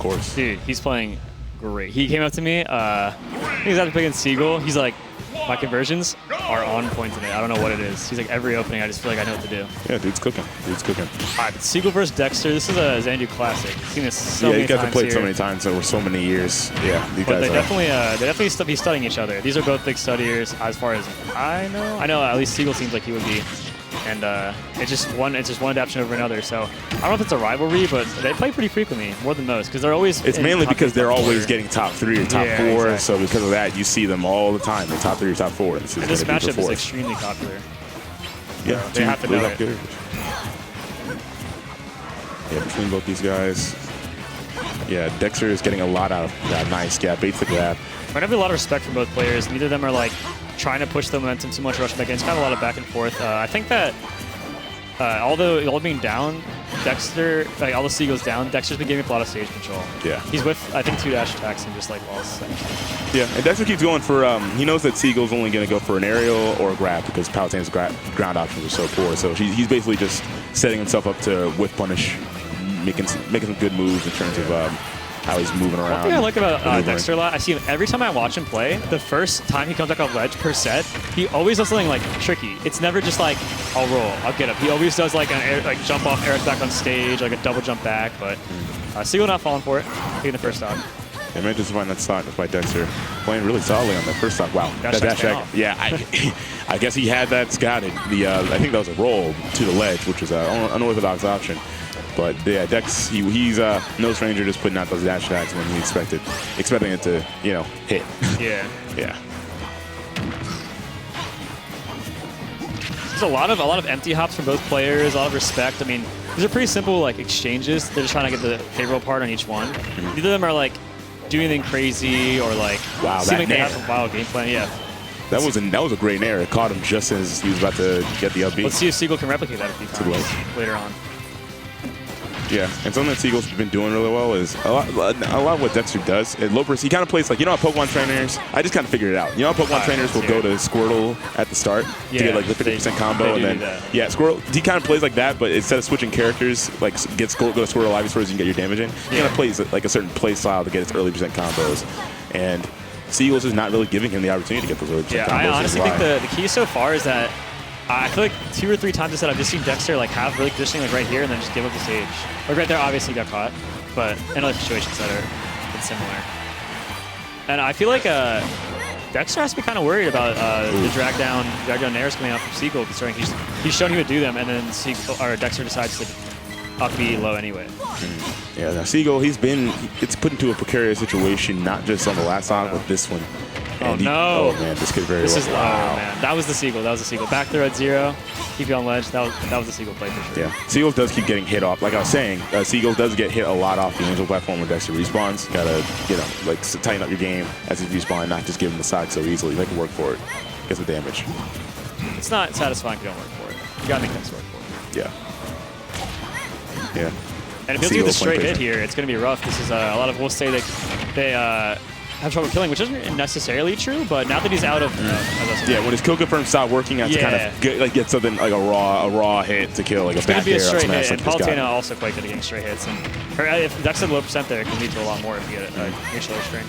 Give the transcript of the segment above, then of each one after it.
course. Dude, he's playing great. He came up to me. He's after picking Seagull. He's like, my conversions are on point today. I don't know what it is. He's like, every opening, I just feel like I know what to do. Yeah, dude's cooking. Dude's cooking. All right, Seagull versus Dexter. This is a Xanadu classic. I've seen this so many times. Yeah, you guys have played so many times over so many years. Yeah, these guys they definitely be studying each other. These are both big studiers, as far as I know. I know at least Seagull seems like he would be. And it's just one adaptation over another. So I don't know if it's a rivalry, but they play pretty frequently, more than most, because they're always. It's mainly because they're always getting top 3 or top 4. Exactly. So because of that, you see them all the time. They're top 3 or top 4. And this matchup is extremely popular. Yeah, they have to know it. Yeah, between both these guys. Yeah, Dexter is getting a lot out of that. Nice, yeah, baits the grab. I have a lot of respect for both players. Neither of them are like trying to push the momentum too much, rushing back in. It's kind of a lot of back and forth. I think that although all being down, Dexter, like all the Seagulls down, Dexter's been giving up a lot of stage control. Yeah. He's with, I think, 2 dash attacks and just like walls. Yeah, and Dexter keeps going for, he knows that Seagull's only going to go for an aerial or a grab because Palutena's ground options are so poor. So he's basically just setting himself up to whiff punish, making some good moves in terms of how he's moving around. One thing I like about Dexter a lot, I see him every time I watch him play, the first time he comes back off ledge per set, he always does something like tricky. It's never just like, I'll roll, I'll get up. He always does like an air, like jump off, air back on stage, like a double jump back, but Seagull not falling for it, taking the first stock. Yeah, man, just find that stock despite Dexter playing really solidly on that first stock. Wow, that dash check. Yeah, I guess he had that scouted. I think that was a roll to the ledge, which was an unorthodox option. But yeah, Dex, he's no stranger just putting out those dash attacks when he expecting it to, hit. Yeah. Yeah. There's a lot of empty hops from both players, a lot of respect. I mean, these are pretty simple like exchanges. They're just trying to get the favorable part on each one. Neither of them are like doing anything crazy or like seem like they have some wild game plan. Yeah. That was a great nair. It caught him just as he was about to get the up B. Let's see if Seagull can replicate that a few times later on. Yeah, and something that Seagull's been doing really well is a lot of what Dexter does. At low burst, he kind of plays like, how Pokemon trainers, I just kind of figured it out. How Pokemon trainers will go to Squirtle at the start to get like the 50% combo, and then, Squirtle, he kind of plays like that, but instead of switching characters, like go to Squirtle Ivy Swords, you can get your damage in. He kind of plays like a certain play style to get his early percent combos. And Seagull's is not really giving him the opportunity to get those early percent combos. I honestly think the key so far is that I feel like 2 or 3 times I said I've just seen Dexter like have really positioning like right here and then just give up the stage. Like right there, obviously got caught, but in other situations that are similar. And I feel like Dexter has to be kind of worried about the drag down nairs coming out from Seagull, considering he's shown he would do them, and then Dexter decides to up B low anyway. Yeah, now Seagull, it's put into a precarious situation, not just on the last song, but this one. Oh, no. Oh, man, this could very well. Oh, man. That was the Seagull. Back throw at 0. Keep you on ledge. That was the Seagull play for sure. Yeah. Seagull does keep getting hit off. Like I was saying, Seagull does get hit a lot off the Angel platform when Dexter respawns. Gotta, tighten up your game as he's respawning, not just give him the side so easily. They can work for it. Get some damage. It's not satisfying if you don't work for it. You gotta make things work for it. Yeah. Yeah. And if he'll do the straight hit here, it's gonna be rough. This is a lot of will say that they have trouble killing, which isn't necessarily true, but now that he's out of... when his kill confirm stopped working, you have to kind of get something like a raw hit to kill, like a back air. It's going to be a straight hit, and Palutena also quite good at getting straight hits. And if Dexter low percent there, it can lead to a lot more if you get it initial string.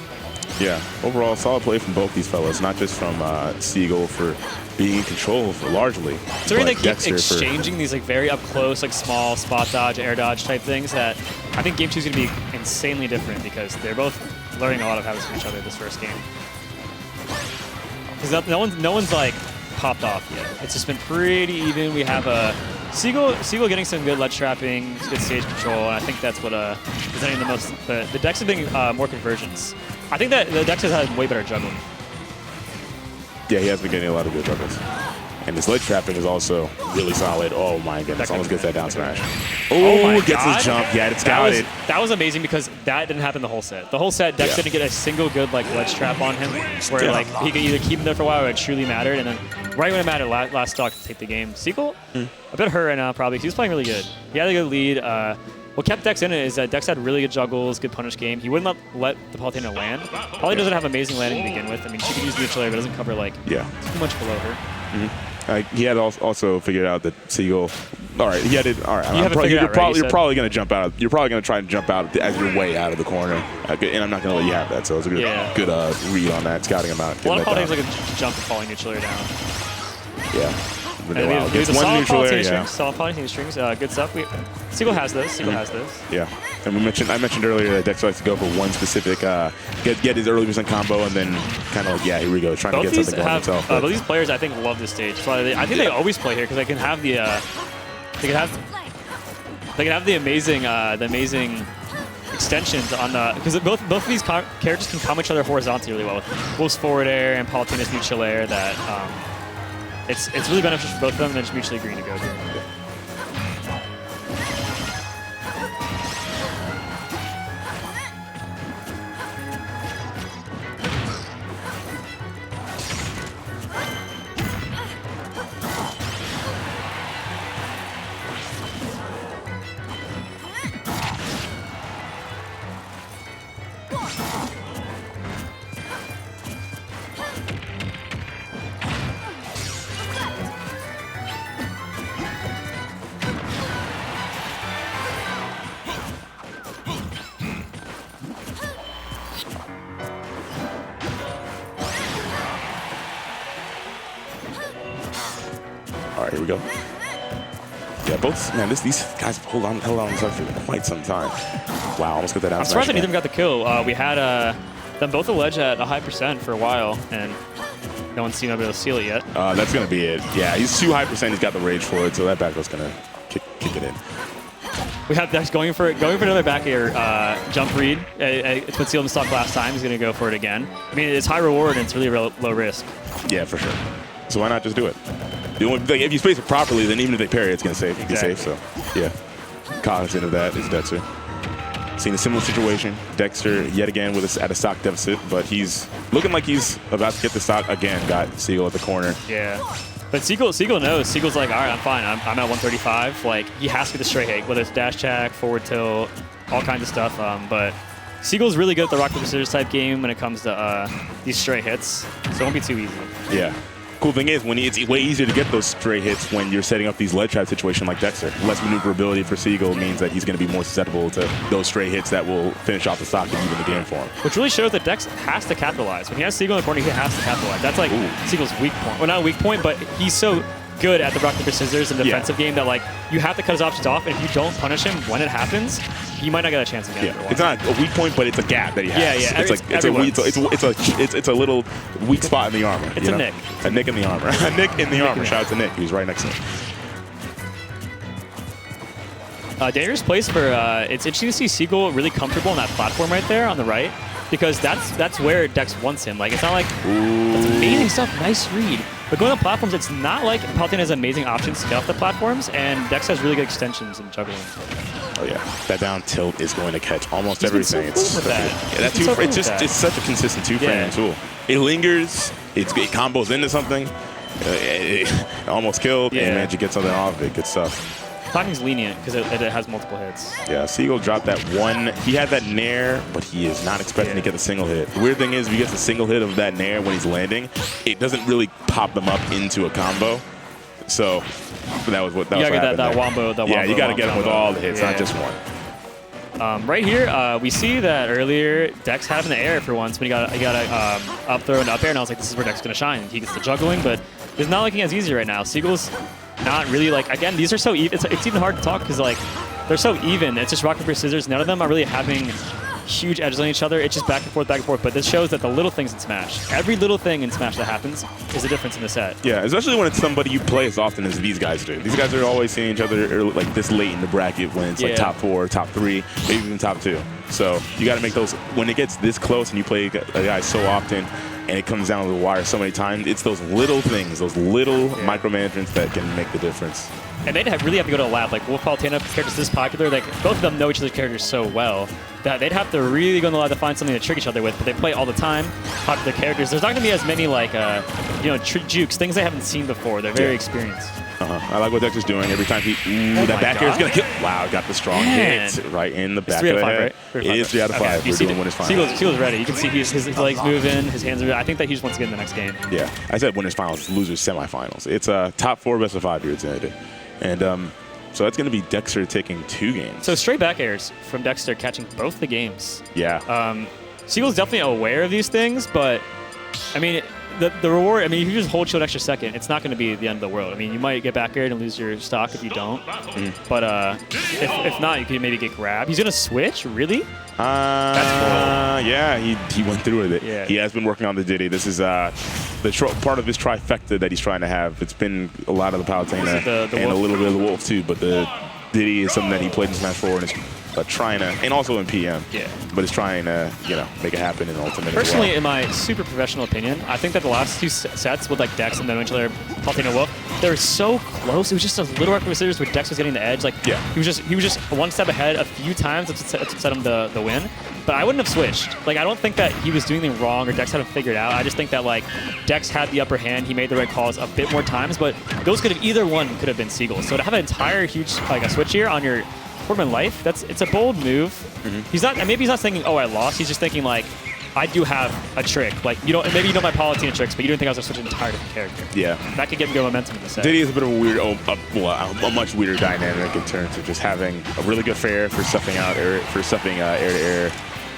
Yeah, overall, solid play from both these fellas, not just from Seagull for being in control largely. So they keep exchanging these like very up close, like small spot dodge, air dodge type things that I think game 2 is going to be insanely different because they're both learning a lot of habits from each other this first game. Because no one's like popped off yet. It's just been pretty even. We have Seagull getting some good ledge trapping, good stage control, and I think that's what is ending the most. The Dex is being more conversions. I think that the Dex has had way better juggling. Yeah, he has been getting a lot of good juggles. And his ledge trapping is also really solid. Oh my goodness, almost gets that down smash. Oh, gets his jump. Yeah, it's got it. That was amazing because that didn't happen the whole set. The whole set, Dex didn't get a single good like ledge trap on him where like he could either keep him there for a while or it truly mattered. And then right when it mattered, last stock to take the game. Seagull, a bit hurt right now probably. He was playing really good. He had a good lead. What kept Dex in it is that Dex had really good juggles, good punish game. He wouldn't let the Palutena land. Palutena doesn't have amazing landing to begin with. I mean, she can use neutral air, but doesn't cover like too much below her. He had also figured out that Seagull All right, he had it. All right, you're probably going to jump out. You're probably going to try and jump out as your way out of the corner, and I'm not going to let you have that. So it's a good read on that, scouting him out. A lot of Palutena's like a jump and falling neutral down. Yeah. Wow. Gets one neutral area. Yeah. Solid Palutena strings. Good stuff. Seagull has this. Seagull has this. Yeah. And I mentioned earlier that Dexter likes to go for one specific, get his early percent combo, and then kind of like, yeah, here we go, trying to get something going himself. Both these players, I think, love this stage. So I think they always play here because they can have the, they can have the amazing extensions on the, because both of these characters can combo each other horizontally really well with Wolf's forward air and Palutena's neutral air. That it's really beneficial for both of them, and they're just mutually agreeing to go to. All right, here we go. Yeah, these guys held on for quite some time. Wow, almost got that out. I'm surprised that neither of them got the kill. We had them both a ledge at a high percent for a while, and no one's seen able to seal it yet. That's going to be it. Yeah, he's too high percent. He's got the rage for it, so that back was going to kick it in. We have Dex going for another back air jump read. It's what sealed him stock last time. He's going to go for it again. I mean, it's high reward and it's really low risk. Yeah, for sure. So why not just do it? If you space it properly, then even if they parry, it's going to save. Exactly. Be safe. So, yeah. Cognizant of that is Dexter. Seen a similar situation. Dexter, yet again, at a stock deficit, but he's looking like he's about to get the stock again. Got Seagull at the corner. Yeah. But Seagull knows. Seagull's like, all right, I'm fine. I'm at 135. Like, he has to get the straight hit, whether it's dash attack, forward tilt, all kinds of stuff. But Seagull's really good at the rock, paper, scissors type game when it comes to these straight hits, so it won't be too easy. Yeah. Cool thing is, it's way easier to get those straight hits when you're setting up these ledge trap situation like Dexter. Less maneuverability for Seagull means that he's going to be more susceptible to those straight hits that will finish off the stock and even the game for him. Which really shows that Dex has to capitalize. When he has Seagull in the corner, he has to capitalize. That's like Seagull's weak point. Well, not a weak point, but he's so good at the rock, paper, scissors and defensive game that like you have to cut his options off, and if you don't punish him when it happens, you might not get a chance again. Yeah, it's not a weak point, but it's a gap that he has. Yeah. It's a little weak spot in the armor. It's a nick. A nick in the armor. A nick in the armor. Shout out to Nick. He was right next to him. Dangerous place for. It's interesting to see Seagull really comfortable on that platform right there on the right, because that's where Dex wants him. Like, it's not like that's amazing stuff. Nice read. But going on platforms, it's not like Palutena has amazing options to get off the platforms, and Dex has really good extensions and juggling. Oh yeah, that down tilt is going to catch almost everything. It's such a consistent two-frame tool. It lingers. It combos into something. It almost killed, and managed to get something off of it. Good stuff. Timing's lenient because it has multiple hits. Yeah, Seagull dropped that one. He had that nair, but he is not expecting to get the single hit. The weird thing is, if he gets the single hit of that nair when he's landing, it doesn't really pop them up into a combo. So that was what happened. That wombo. Yeah, you got to get him with all the hits, not just one. Right here, we see that earlier Dex had him in the air for once, but he got a up throw and up air, and I was like, this is where Dex is going to shine. He gets the juggling, but it's not looking as easy right now. Seagull's not really, like, again, these are so even. It's even hard to talk because, like, they're so even. It's just rock, paper, scissors. None of them are really having huge edges on each other. It's just back and forth. But this shows that the little things in Smash, every little thing in Smash that happens is a difference in the set. Yeah, especially when it's somebody you play as often as these guys do. These guys are always seeing each other like this late in the bracket when it's like top 4, top 3, maybe even top 2. So you got to make those, when it gets this close and you play a guy so often and it comes down to the wire so many times, it's those little things, those little micromanagements that can make the difference. And they'd really have to go to a lab. Like, Wolf Palutena characters this popular, like, both of them know each other's characters so well that they'd have to really go in the lab to find something to trick each other with. But they play all the time, popular characters. There's not going to be as many, like, jukes, things they haven't seen before. They're very experienced. I like what Dexter's doing. Every time that back air is going to kill. Wow, got the strong hit right in the back of the head. It is 3 out of 5. We're doing winners finals. Seagull's ready. You can see his legs moving, his hands are moving. I think that he just wants to get in the next game. Yeah, I said winners finals, losers semifinals. It's a top 4 best of 5 here at Xanadu. And So that's going to be Dexter taking 2 games. So straight back airs from Dexter catching both the games. Yeah. Seagull's definitely aware of these things, but I mean, the reward, I mean, if you just hold shield extra second, it's not going to be the end of the world. I mean, you might get back aired and lose your stock if you don't. But if not, you could maybe get grabbed. He's going to switch? Really? Yeah, he went through with it. Yeah. He has been working on the Diddy. This is part of his trifecta that he's trying to have. It's been a lot of the Palutena and a little bit of the Wolf too, but the Diddy is something that he played in Smash 4 and is trying to, and also in PM. Yeah. But is trying to, make it happen in Ultimate. Personally, as well. in my super professional opinion, I think that the last 2 sets with like Dex and then eventually Palutena Wolf, they were so close. It was just a little rock paper scissors where Dex was getting the edge. Like he was just 1 step ahead a few times to set him the win. But I wouldn't have switched. Like, I don't think that he was doing anything wrong or Dex had it figured out. I just think that like Dex had the upper hand. He made the right calls a bit more times, but those could have either one could have been Seagull. So to have an entire huge like a switch here on your tournament life, it's a bold move. He's not, maybe he's not thinking, oh, I lost. He's just thinking like, I do have a trick. Like, maybe you know my Palutena tricks, but you didn't think I was going to switch an entire different character. Yeah. That could get good momentum in the set. Diddy is a bit of a weird, a much weirder dynamic in terms of just having a really good fair for stuffing air to air,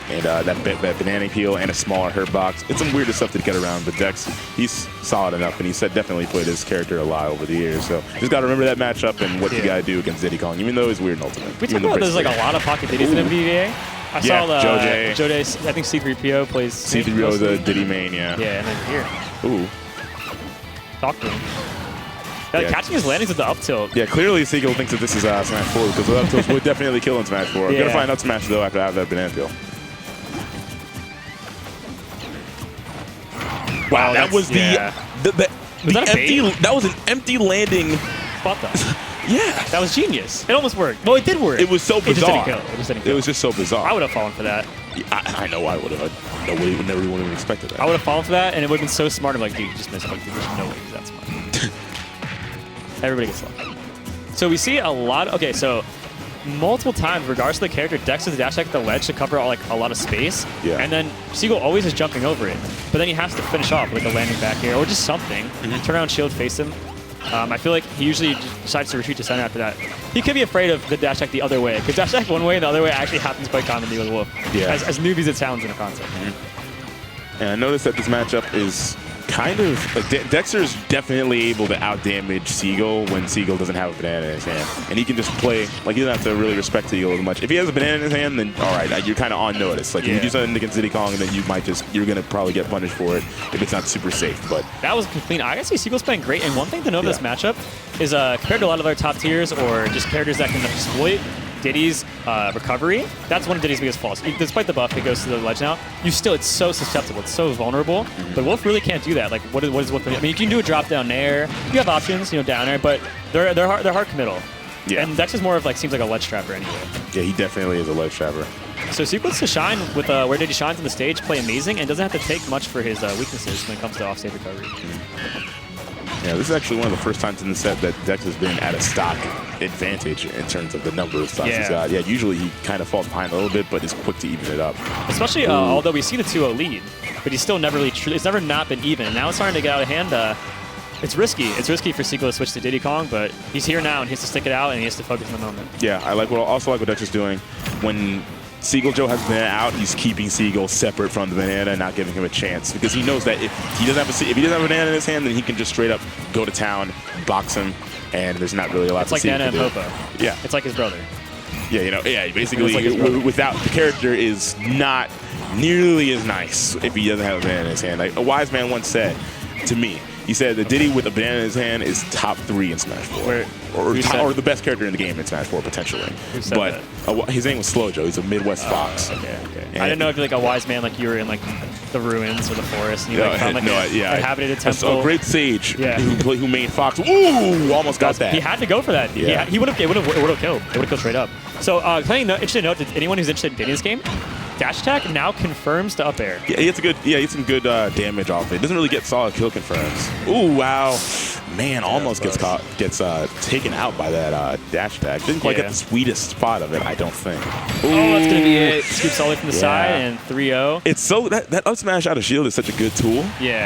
and that banana peel and a smaller hurt box. It's some weirder stuff to get around, but Dex, he's solid enough, and he said definitely played his character a lot over the years. So just got to remember that matchup and what you got to do against Diddy Kong, even though he's weird in Ultimate. We talk about there's like a lot of pocket Diddies in MVVA. I saw Joe Day, I think C3PO plays. C3PO is a Diddy main, yeah. Yeah, and then here. Ooh. Talk to him. Catching his landings with the up tilt. Yeah, clearly Seagull thinks that this is Smash 4 because the up tilts would definitely kill in Smash 4. I'm going to find out Smash though after I have that banana peel. Wow, that was that was an empty landing. Spot though. Yeah. That was genius. It almost worked. Well, it did work. It was so bizarre. It just didn't kill. It was just so bizarre. I would have fallen for that. Yeah, I know I would have. Nobody would never even expected that. I would have fallen for that, and it would have been so smart. I'm like, dude, you just missed it. Like, there's no way he's that smart. Everybody gets lucky. So we see a lot. Okay, so multiple times, regardless of the character, Dex does the dash attack at the ledge to cover a lot of space. Yeah. And then Seagull always is jumping over it. But then he has to finish off with a landing back here or just something. Turn around, shield, face him. I feel like he usually decides to retreat to center after that. He could be afraid of the dash attack the other way, because dash attack one way and the other way actually happens quite commonly with Wolf. Yeah. As newbies it sounds in a concept. And I noticed that this matchup is kind of like Dexter's definitely able to outdamage Seagull when Seagull doesn't have a banana in his hand, and he can just play like he doesn't have to really respect Seagull as much. If he has a banana in his hand, then all right, you're kind of on notice. Like if you do something against Diddy Kong, then you're gonna probably get punished for it if it's not super safe. But that was clean. I gotta say Seagull's playing great, and one thing to know of this matchup is compared to a lot of other top tiers or just characters that can exploit Diddy's recovery, that's one of Diddy's biggest faults. Despite the buff, it goes to the ledge now. It's so susceptible. It's so vulnerable. But Wolf really can't do that. Like, what is Wolf? I mean, you can do a drop down air. You have options, down air, but they're hard committal. Yeah. And Dex is more of seems like a ledge trapper anyway. Yeah, he definitely is a ledge trapper. So Sequence to shine with where Diddy shines on the stage, play amazing, and doesn't have to take much for his weaknesses when it comes to offstage recovery. Yeah, this is actually one of the first times in the set that Dex has been at a stock advantage in terms of the number of stocks he's got. Yeah, usually he kind of falls behind a little bit, but is quick to even it up. Especially, although we see the 2-0 lead, but he's still never really it's never not been even. And now it's starting to get out of hand. It's risky. It's risky for Seagull to switch to Diddy Kong, but he's here now and he has to stick it out and he has to focus on the moment. Yeah, I also like what Dexter's doing. When Seagull Joe has the banana out, he's keeping Seagull separate from the banana and not giving him a chance, because he knows that if he doesn't have a banana in his hand, then he can just straight up go to town, box him, and there's not really a lot to see. It's like Nana and Popo. Yeah. It's like his brother. Yeah, basically without the character is not nearly as nice if he doesn't have a banana in his hand. Like a wise man once said to me, he said that Diddy with a banana in his hand is top 3 in Smash 4. Or the best character in the game in Smash 4, potentially. But his name was Slow Joe. He's a Midwest fox. Okay. I didn't know if you're a wise man, like you were in the ruins or the forest, and you found a inhabited temple. A great sage who made Fox. Ooh, almost got that. He had to go for that. Yeah. He would have killed. It would have killed straight up. So, interesting note to anyone who's interested in Diddy's game, dash attack now confirms to up air. Yeah, he gets some good damage off it. Doesn't really get solid kill confirms. Ooh, wow. Man, almost gets taken out by that dash attack. Didn't quite get the sweetest spot of it, I don't think. Ooh. Oh, that's going to be it. Scoop solid from the side and 3-0. It's so, that up smash out of shield is such a good tool. Yeah.